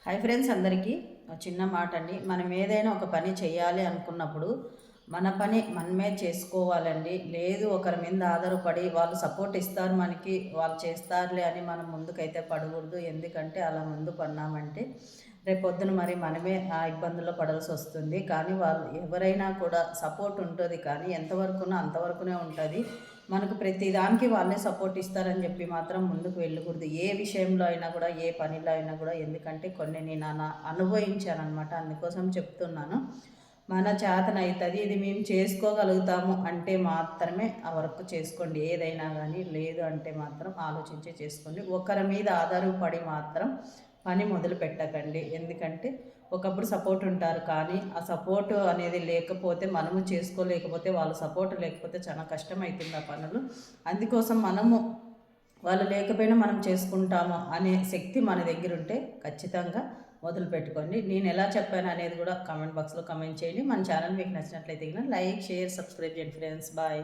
Hi friends, అందరికీ చిన్న మాట అండి. మనం ఏదైనా ఒక పని చేయాలి అనుకున్నప్పుడు మన పని మనమే చేసుకోవాలండి. లేదు ఒకరి మీద ఆధారపడి వాళ్ళు సపోర్ట్ ఇస్తారు మనకి, వాళ్ళు చేస్తారులే అని మనం ముందుకైతే పడకూడదు. ఎందుకంటే అలా ముందు పడినామంటే రేపొద్దున మరి మనమే ఆ ఇబ్బందుల్లో పడాల్సి వస్తుంది. కానీ వాళ్ళు ఎవరైనా కూడా సపోర్ట్ ఉంటుంది, కానీ ఎంతవరకునో అంతవరకునే ఉంటుంది. మనకు ప్రతి దానికి వాళ్ళే సపోర్ట్ ఇస్తారని చెప్పి మాత్రం ముందుకు వెళ్ళకూడదు. ఏ విషయంలో అయినా కూడా, ఏ పనిలో అయినా కూడా. ఎందుకంటే కొన్ని నేను అనుభవించాననమాట. అందుకోసం చెప్తున్నాను. మన చేతనైతది, ఇది మేము చేసుకోగలుగుతాము అంటే మాత్రమే ఆ వర్క్ చేసుకోండి ఏదైనా కానీ. లేదు అంటే మాత్రం ఆలోచించి చేసుకోండి. ఒకరి మీద ఆధారపడి మాత్రం పని మొదలు పెట్టకండి. ఎందుకంటే ఒకప్పుడు సపోర్ట్ ఉంటారు, కానీ ఆ సపోర్ట్ అనేది లేకపోతే, మనము చేసుకోలేకపోతే, వాళ్ళ సపోర్ట్ లేకపోతే చాలా కష్టమవుతుంది ఆ పనులు. అందుకోసం మనము వాళ్ళు లేకపోయినా మనం చేసుకుంటాము అనే శక్తి మన దగ్గర ఉంటే ఖచ్చితంగా మొదలు పెట్టుకోండి. నేను ఎలా చెప్పాను అనేది కూడా కామెంట్ బాక్స్లో కామెంట్ చేయండి. మన ఛానల్ మీకు నచ్చినట్లయితే లైక్, షేర్, సబ్స్క్రైబ్ చేయండి ఫ్రెండ్స్. బాయ్.